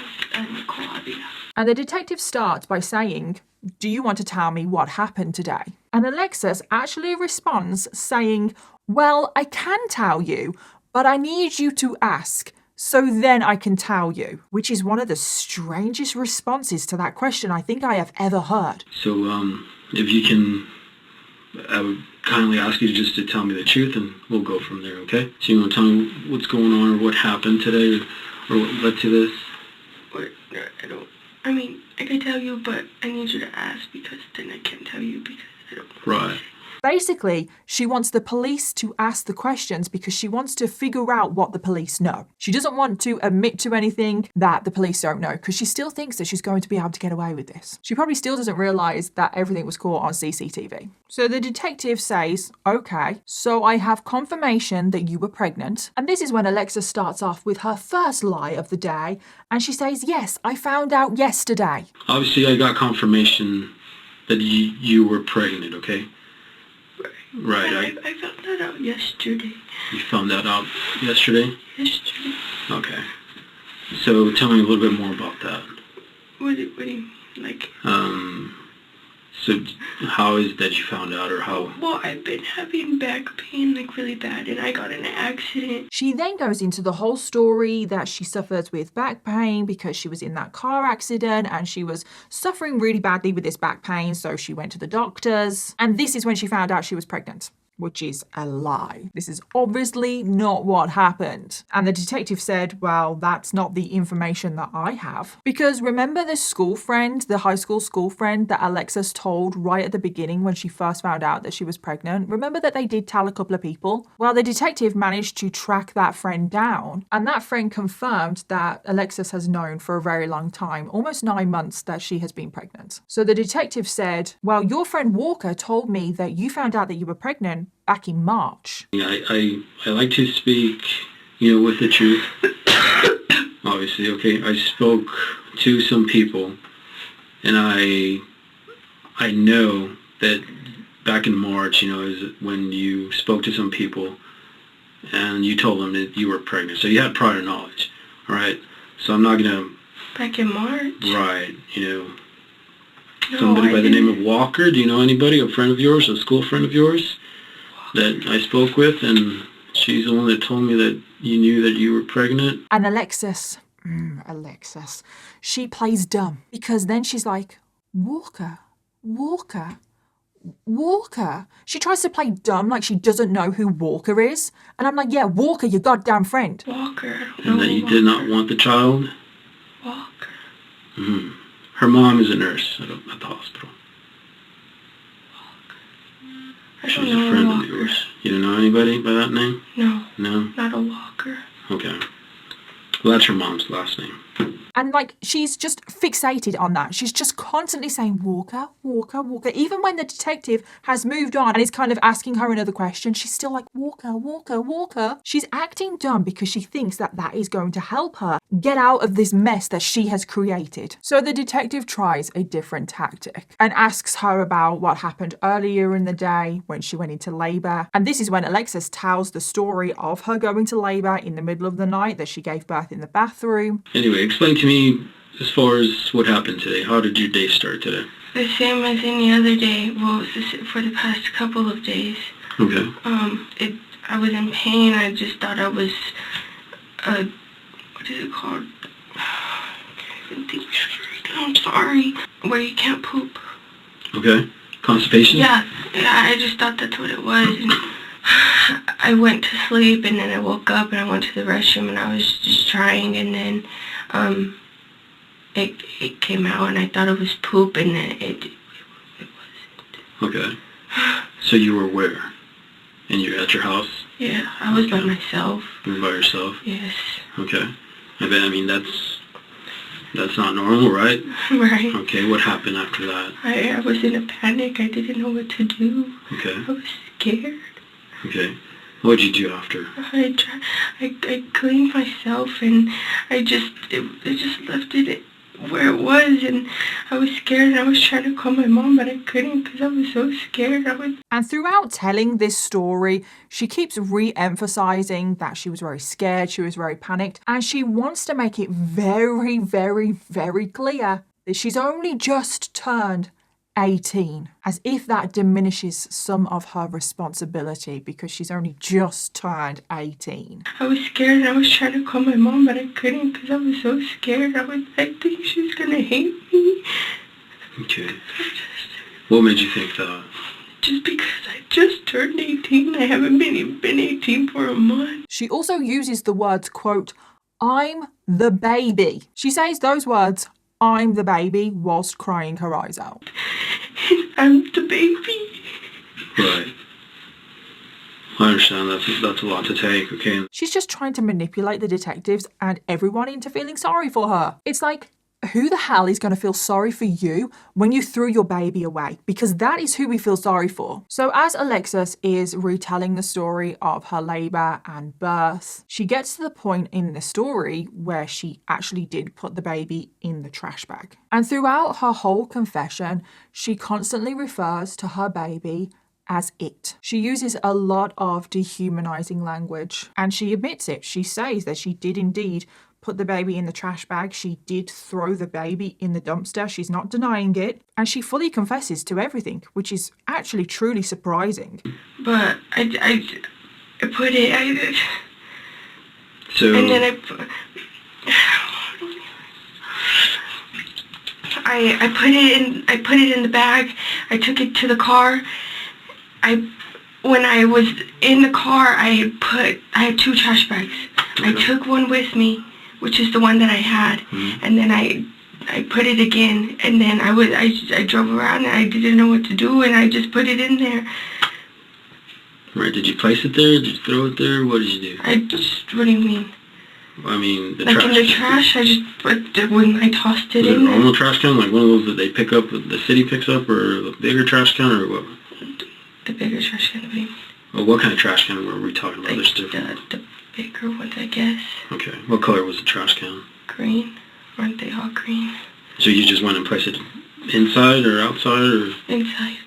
Nicole Avila. And the detective starts by saying, do you want to tell me what happened today? And Alexis actually responds saying, well, I can tell you, but I need you to ask, so then I can tell you, which is one of the strangest responses to that question I think I have ever heard. So, if you can, I would kindly ask you just to tell me the truth and we'll go from there, okay? So you want to tell me what's going on or what happened today or what led to this? I can tell you, but I need you to ask because then I can't tell you because I don't. Right. Basically, she wants the police to ask the questions because she wants to figure out what the police know. She doesn't want to admit to anything that the police don't know because she still thinks that she's going to be able to get away with this. She probably still doesn't realise that everything was caught on CCTV. So the detective says, okay, so I have confirmation that you were pregnant. And this is when Alexa starts off with her first lie of the day. And she says, yes, I found out yesterday. Obviously, I got confirmation that you were pregnant, okay? Right. I found that out yesterday. You found that out yesterday? Yesterday. Okay. So tell me a little bit more about that. What do you like? So how is it that you found out, or how? Well, I've been having back pain like really bad, and I got in an accident. She then goes into the whole story that she suffers with back pain because she was in that car accident and she was suffering really badly with this back pain, so she went to the doctors. And this is when she found out she was pregnant, which is a lie. This is obviously not what happened. And the detective said, well, that's not the information that I have. Because remember this school friend, the high school school friend that Alexis told right at the beginning when she first found out that she was pregnant? Remember that they did tell a couple of people? Well, the detective managed to track that friend down, and that friend confirmed that Alexis has known for a very long time, almost 9 months, that she has been pregnant. So the detective said, well, your friend Walker told me that you found out that you were pregnant back in March. I like to speak, with the truth. Obviously, okay. I spoke to some people, and I know that back in March, is when you spoke to some people, and you told them that you were pregnant. So you had prior knowledge, all right? So I'm not gonna. Back in March. Right, No, somebody by the name of Walker. Do you know anybody? A friend of yours, a school friend of yours? That I spoke with, and she's the one that told me that you knew that you were pregnant. And Alexis, she plays dumb, because then she's like, Walker. She tries to play dumb like she doesn't know who Walker is. And I'm like, yeah, Walker, your goddamn friend. Walker. And that you did not want the child? Walker. Mm-hmm. Her mom is a nurse at the hospital. She's a friend of yours. You don't know anybody by that name? No. No? Not a Walker. Okay. Well, that's her mom's last name. And she's just fixated on that. She's just constantly saying, Walker. Even when the detective has moved on and is kind of asking her another question, she's still like, Walker. She's acting dumb because she thinks that that is going to help her get out of this mess that she has created. So the detective tries a different tactic and asks her about what happened earlier in the day when she went into labor. And this is when Alexis tells the story of her going to labor in the middle of the night, that she gave birth in the bathroom. Anyway, explain to me as far as what happened today. How did your day start today? The same as any other day. Well, for the past couple of days. Okay. I was in pain. I just thought I was, what is it called? I can't even think. I'm sorry. Where you can't poop. Okay. Constipation? Yeah, I just thought that's what it was. And I went to sleep, and then I woke up and I went to the restroom, and I was just trying, and then it came out, and I thought it was poop, and then it wasn't. Okay. So you were where? At your house? Yeah, I was by myself. You were by yourself? Yes. Okay. That's not normal, right? Right. Okay, what happened after that? I was in a panic. I didn't know what to do. Okay. I was scared. Okay. What did you do after? I cleaned myself, and I just left it where it was, and I was scared, and I was trying to call my mom, but I couldn't because I was so scared. And throughout telling this story, she keeps re-emphasizing that she was very scared, she was very panicked, and she wants to make it very, very, very clear that she's only just turned 18, as if that diminishes some of her responsibility because she's only just turned 18. I was scared, and I was trying to call my mom, but I couldn't because I was so scared. I think she's gonna hate me. Okay. What made you think that? Just because I just turned 18. I haven't been 18 for a month. She also uses the words, quote, I'm the baby. She says those words, I'm the baby, whilst crying her eyes out. I'm the baby. Right. I understand that's a lot to take, okay? She's just trying to manipulate the detectives and everyone into feeling sorry for her. It's like, who the hell is going to feel sorry for you when you threw your baby away? Because that is who we feel sorry for. So as Alexis is retelling the story of her labour and birth, she gets to the point in the story where she actually did put the baby in the trash bag. And throughout her whole confession, she constantly refers to her baby as it. She uses a lot of dehumanizing language, and she admits it. She says that she did indeed put the baby in the trash bag. She did throw the baby in the dumpster. She's not denying it. And she fully confesses to everything, which is actually truly surprising. But I put it, So, and then I put it in the bag. I took it to the car. When I was in the car, I had 2 trash bags. I took one with me, which is the one that I had, and then I put it again, and then I drove around and I didn't know what to do, and I just put it in there. right, did you place it there? Did you throw it there? What did you do? What do you mean? I mean, the Like trash. in the trash, when I tossed it Was it in a there. normal trash can, like one of those that they pick up, the city picks up, or a bigger trash can, or what? The bigger trash can, what do you mean? Well, what kind of trash can were we talking about? Like There's different. the bigger ones, I guess. Okay, what color was the trash can? Green. Aren't they all green? So you just went and placed it inside or outside, or? Inside.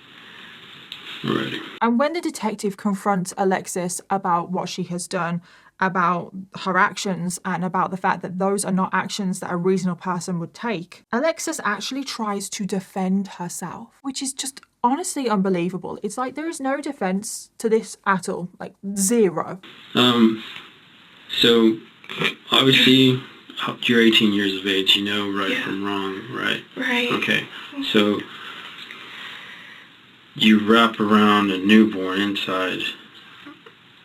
Alrighty. And when the detective confronts Alexis about what she has done, about her actions, and about the fact that those are not actions that a reasonable person would take, Alexis actually tries to defend herself, which is just honestly unbelievable. It's like there is no defense to this at all, like zero. So obviously you're 18 years of age, you know right from wrong, right? Right. Okay, so you wrap around a newborn inside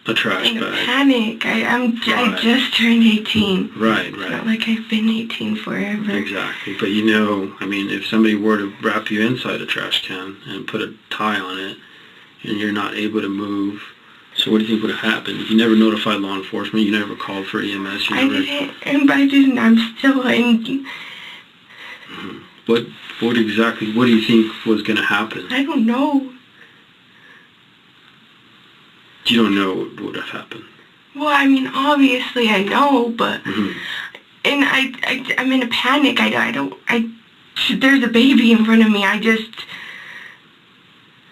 a trash In a bag. panic. I just turned 18. Right, It's right. not like I've been 18 forever. Exactly, but you know, I mean, if somebody were to wrap you inside a trash can and put a tie on it, and you're not able to move, so what do you think would have happened? You never notified law enforcement, you never called for EMS, you I never... didn't, I'm still in... What exactly, what do you think was going to happen? I don't know. You don't know what would have happened. Well, I mean, obviously I know, but... And I'm in a panic. There's a baby in front of me.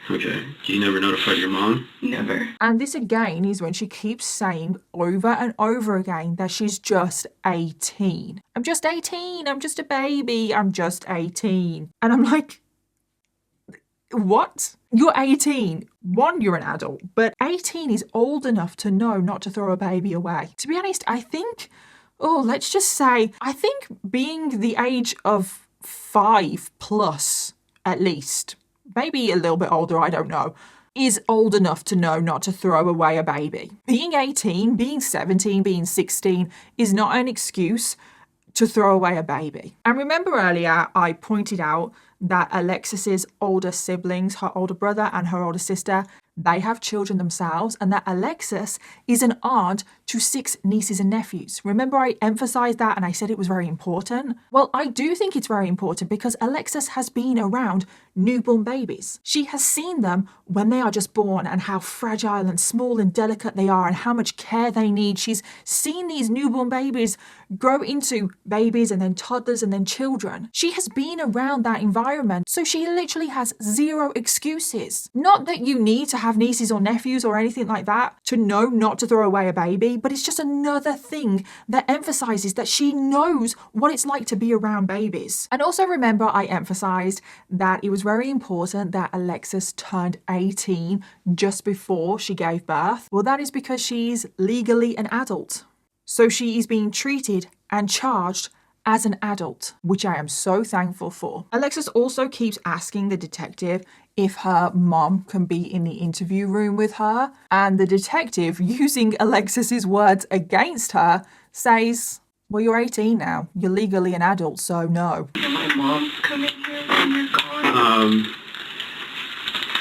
Okay. You never notified your mom? Never. And this again is when she keeps saying over and over again that she's just 18. I'm just 18. I'm just a baby. I'm just 18. And I'm like, what? You're 18. One, you're an adult, but 18 is old enough to know not to throw a baby away. To be honest, I think, let's just say, I think being the age of 5 plus, at least, maybe a little bit older, I don't know, is old enough to know not to throw away a baby. Being 18, being 17, being 16 is not an excuse to throw away a baby. And remember earlier, I pointed out that Alexis's older siblings, her older brother and her older sister, they have children themselves, and that Alexis is an aunt to 6 nieces and nephews. Remember I emphasized that and I said it was very important? Well, I do think it's very important because Alexis has been around newborn babies. She has seen them when they are just born and how fragile and small and delicate they are and how much care they need. She's seen these newborn babies grow into babies and then toddlers and then children. She has been around that environment, so she literally has 0 excuses. Not that you need to have nieces or nephews or anything like that to know not to throw away a baby, but it's just another thing that emphasizes that she knows what it's like to be around babies. And also remember, I emphasized that it was very important that Alexis turned 18 just before she gave birth. Well, that is because she's legally an adult. So she is being treated and charged as an adult, which I am so thankful for. Alexis also keeps asking the detective if her mom can be in the interview room with her, and the detective, using Alexis's words against her, says, well, you're 18 now. You're legally an adult, so no. Can my mom come in here when you're gone?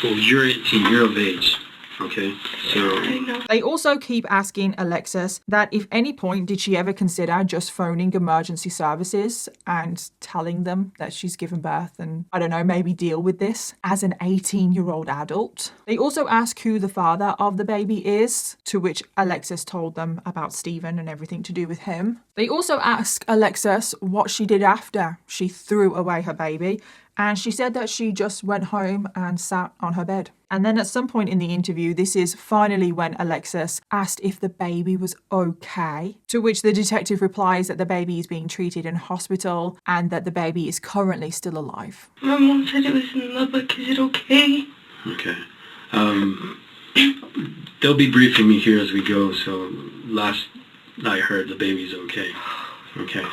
Well, you're 18, you're of age. Okay, so... I know. They also keep asking Alexis that if any point did she ever consider just phoning emergency services and telling them that she's given birth and, I don't know, maybe deal with this as an 18-year-old adult. They also ask who the father of the baby is, to which Alexis told them about Stephen and everything to do with him. They also ask Alexis what she did after she threw away her baby, And she said that she just went home and sat on her bed. And then at some point in the interview, this is finally when Alexis asked if the baby was okay, to which the detective replies that the baby is being treated in hospital and that the baby is currently still alive. My mom said it was in the book. Is it okay? Okay. They'll be briefing me here as we go, so last I heard the baby's okay. Okay.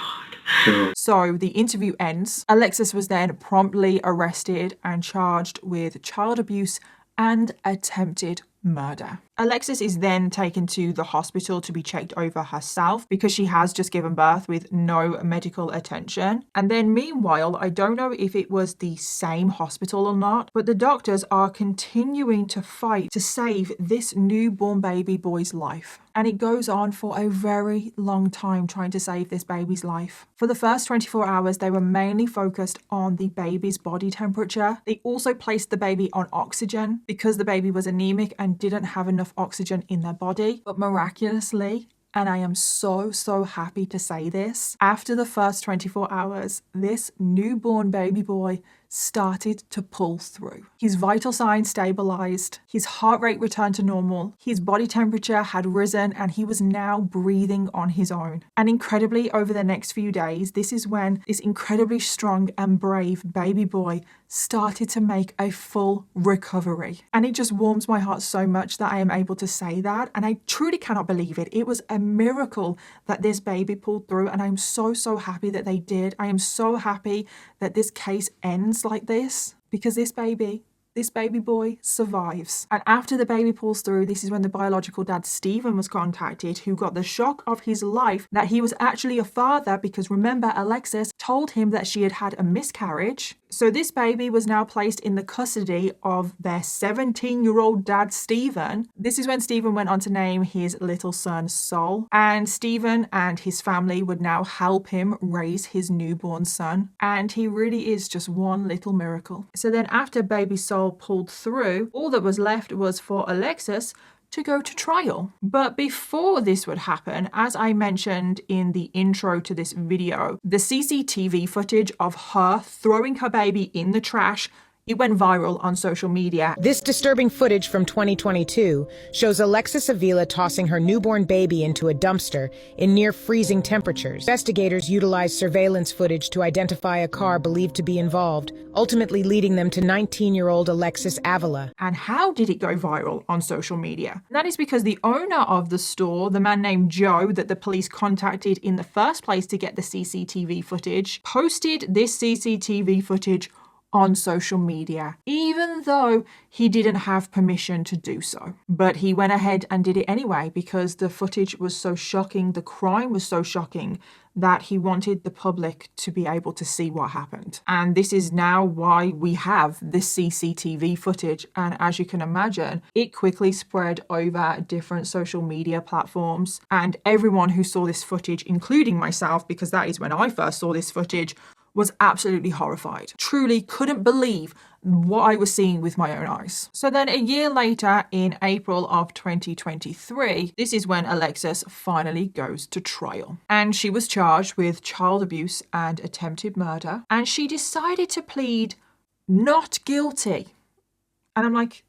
So the interview ends. Alexis was then promptly arrested and charged with child abuse and attempted murder. Alexis is then taken to the hospital to be checked over herself because she has just given birth with no medical attention. And then meanwhile, I don't know if it was the same hospital or not, but the doctors are continuing to fight to save this newborn baby boy's life. And it goes on for a very long time trying to save this baby's life. For the first 24 hours, they were mainly focused on the baby's body temperature. They also placed the baby on oxygen because the baby was anemic and didn't have enough oxygen in their body. But miraculously, and I am so happy to say this, after the first 24 hours, this newborn baby boy started to pull through. His vital signs stabilized, his heart rate returned to normal, his body temperature had risen, and he was now breathing on his own. And incredibly, over the next few days, this is when this incredibly strong and brave baby boy started to make a full recovery. And it just warms my heart so much that I am able to say that. And I truly cannot believe it. It was a miracle that this baby pulled through. And I'm so happy that they did. I am so happy that this case ends like this because this baby boy survives. And after the baby pulls through, this is when the biological dad, Stephen, was contacted, who got the shock of his life that he was actually a father because remember, Alexis told him that she had had a miscarriage. So this baby was now placed in the custody of their 17-year-old dad, Stephen. This is when Stephen went on to name his little son Sol. And Stephen and his family would now help him raise his newborn son. And he really is just one little miracle. So then after baby Sol pulled through, all that was left was for Alexis to go to trial. But before this would happen, as I mentioned in the intro to this video, the CCTV footage of her throwing her baby in the trash, it went viral on social media. This disturbing footage from 2022 shows Alexis Avila tossing her newborn baby into a dumpster in near freezing temperatures. Investigators utilized surveillance footage to identify a car believed to be involved, ultimately leading them to 19-year-old Alexis Avila. And how did it go viral on social media? That is because the owner of the store, the man named Joe that the police contacted in the first place to get the CCTV footage, posted this CCTV footage on social media, even though he didn't have permission to do so. But he went ahead and did it anyway because the footage was so shocking, the crime was so shocking that he wanted the public to be able to see what happened. And this is now why we have this CCTV footage. And as you can imagine, it quickly spread over different social media platforms. And everyone who saw this footage, including myself, because that is when I first saw this footage, was absolutely horrified. Truly couldn't believe what I was seeing with my own eyes. So then a year later, in April of 2023, this is when Alexis finally goes to trial. And she was charged with child abuse and attempted murder. And she decided to plead not guilty. And I'm like,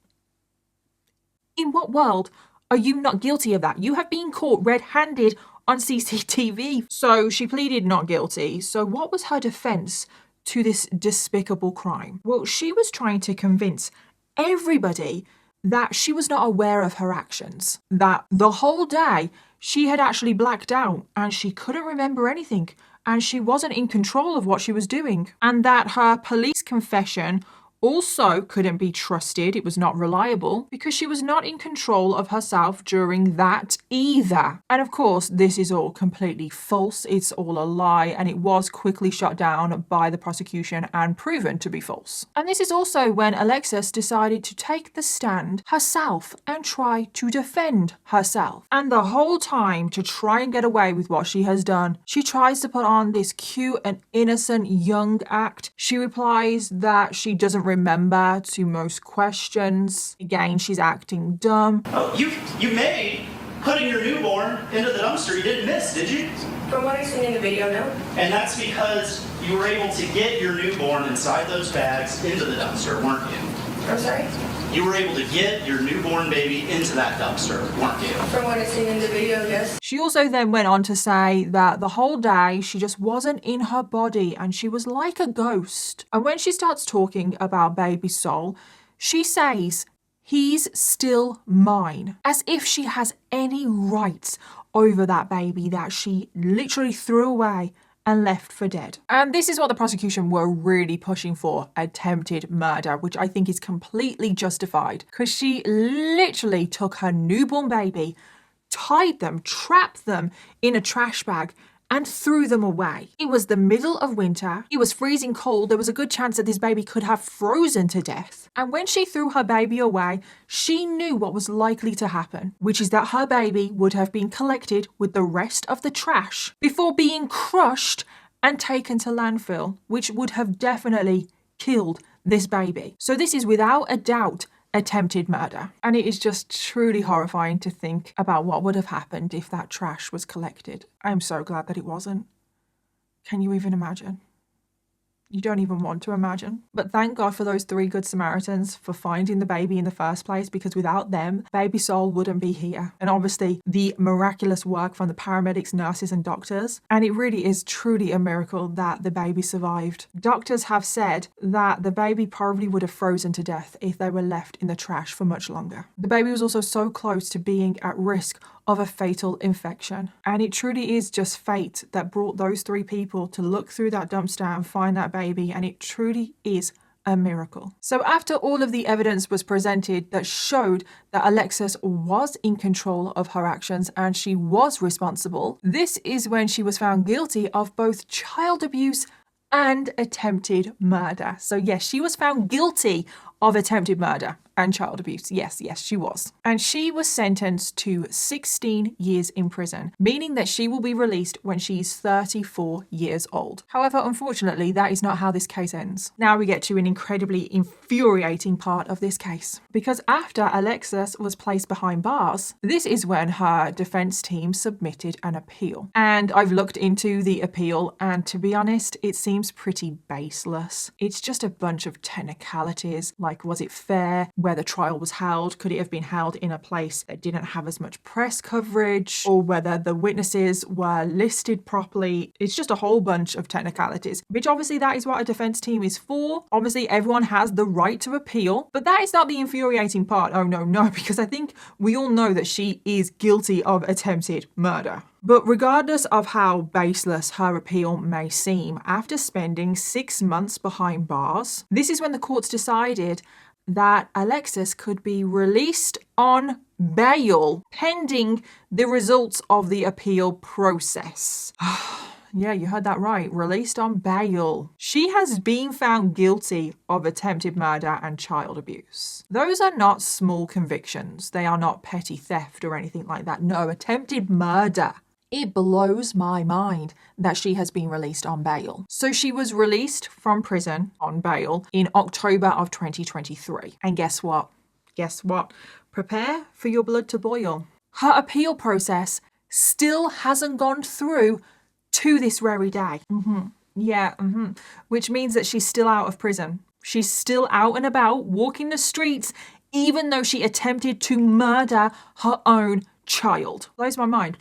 in what world are you not guilty of that? You have been caught red-handed on CCTV. So she pleaded not guilty. So what was her defense to this despicable crime? Well, she was trying to convince everybody that she was not aware of her actions, that the whole day she had actually blacked out and she couldn't remember anything and she wasn't in control of what she was doing, and that her police confession also couldn't be trusted. It was not reliable because she was not in control of herself during that either. And of course, this is all completely false. It's all a lie, and it was quickly shut down by the prosecution and proven to be false. And this is also when Alexis decided to take the stand herself and try to defend herself. And the whole time, to try and get away with what she has done, she tries to put on this cute and innocent young act. She replies that she doesn't remember to most questions. Again, she's acting dumb. Oh, you made putting your newborn into the dumpster. You didn't miss, did you? From what I've seen in the video, no. And that's because you were able to get your newborn inside those bags into the dumpster, weren't you? I'm sorry? You were able to get your newborn baby into that dumpster, weren't you? From what I've seen in the video, yes. She also then went on to say that the whole day she just wasn't in her body and she was like a ghost. And when she starts talking about baby Soul, she says, "He's still mine," as if she has any rights over that baby that she literally threw away and left for dead. And this is what the prosecution were really pushing for, attempted murder, which I think is completely justified, because she literally took her newborn baby, tied them, trapped them in a trash bag, and threw them away. It was the middle of winter. It was freezing cold. There was a good chance that this baby could have frozen to death. And when she threw her baby away, she knew what was likely to happen, which is that her baby would have been collected with the rest of the trash before being crushed and taken to landfill, which would have definitely killed this baby. So this is without a doubt attempted murder. And it is just truly horrifying to think about what would have happened if that trash was collected. I'm so glad that it wasn't. Can you even imagine? You don't even want to imagine. But thank God for those 3 good Samaritans for finding the baby in the first place, because without them, baby Soul wouldn't be here. And obviously the miraculous work from the paramedics, nurses and doctors. And it really is truly a miracle that the baby survived. Doctors have said that the baby probably would have frozen to death if they were left in the trash for much longer. The baby was also so close to being at risk of a fatal infection. And it truly is just fate that brought those 3 people to look through that dumpster and find that baby, and it truly is a miracle. So after all of the evidence was presented that showed that Alexis was in control of her actions and she was responsible, this is when she was found guilty of both child abuse and attempted murder. So yes, she was found guilty of attempted murder and child abuse. Yes, she was. And she was sentenced to 16 years in prison, meaning that she will be released when she's 34 years old. However, unfortunately, that is not how this case ends. Now we get to an incredibly infuriating part of this case, because after Alexis was placed behind bars, this is when her defense team submitted an appeal. And I've looked into the appeal, and to be honest, it seems pretty baseless. It's just a bunch of technicalities, like was it fair? Where the trial was held, could it have been held in a place that didn't have as much press coverage, or whether the witnesses were listed properly. It's just a whole bunch of technicalities, which obviously that is what a defense team is for. Obviously everyone has the right to appeal, but that is not the infuriating part. Oh no, because I think we all know that she is guilty of attempted murder. But regardless of how baseless her appeal may seem, after spending 6 months behind bars, this is when the courts decided that Alexis could be released on bail pending the results of the appeal process. Yeah, you heard that right. Released on bail. She has been found guilty of attempted murder and child abuse. Those are not small convictions. They are not petty theft or anything like that. No, attempted murder. It blows my mind that she has been released on bail. So she was released from prison on bail in October of 2023. And guess what? Prepare for your blood to boil. Her appeal process still hasn't gone through to this very day. Which means that she's still out of prison. She's still out and about, walking the streets, even though she attempted to murder her own child. Blows my mind,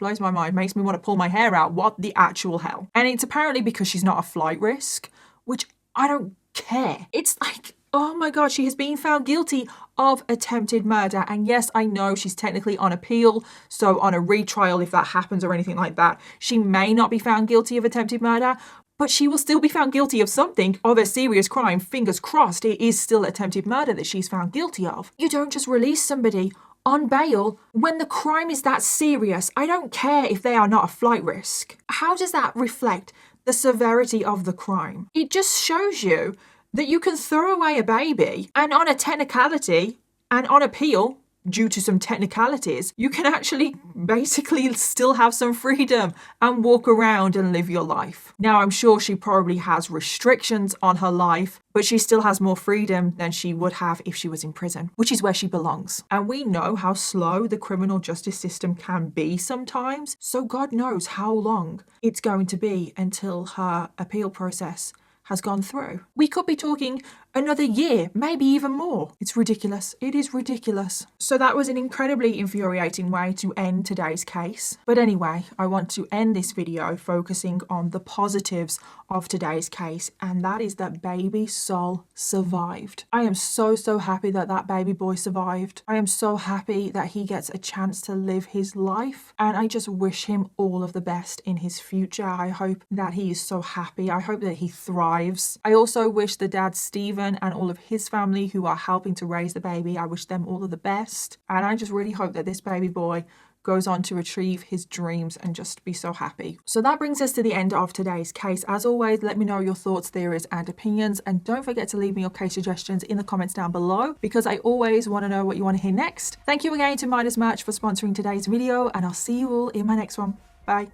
makes me want to pull my hair out. What the actual hell? And it's apparently because she's not a flight risk, which I don't care. It's like, oh my God, she has been found guilty of attempted murder. And yes, I know she's technically on appeal, so on a retrial, if that happens or anything like that, she may not be found guilty of attempted murder, but she will still be found guilty of something, of a serious crime. Fingers crossed, it is still attempted murder that she's found guilty of. You don't just release somebody on bail when the crime is that serious. I don't care if they are not a flight risk. How does that reflect the severity of the crime? It just shows you that you can throw away a baby and on a technicality and on appeal, due to some technicalities, you can actually basically still have some freedom and walk around and live your life. Now, I'm sure she probably has restrictions on her life, but she still has more freedom than she would have if she was in prison, which is where she belongs. And we know how slow the criminal justice system can be sometimes, so God knows how long it's going to be until her appeal process has gone through. We could be talking another year, maybe even more. It's ridiculous. It is ridiculous. So that was an incredibly infuriating way to end today's case. But anyway, I want to end this video focusing on the positives of today's case, and that is that baby Sol survived. I am so happy that that baby boy survived. I am so happy that he gets a chance to live his life, and I just wish him all of the best in his future. I hope that he is so happy. I hope that he thrives. I also wish the dad Stephen and all of his family who are helping to raise the baby, I wish them all of the best, and I just really hope that this baby boy goes on to achieve his dreams and just be so happy. So that brings us to the end of today's case. As always, let me know your thoughts, theories and opinions, and don't forget to leave me your case suggestions in the comments down below, because I always want to know what you want to hear next. Thank you again to Midas Match for sponsoring today's video, and I'll see you all in my next one. Bye.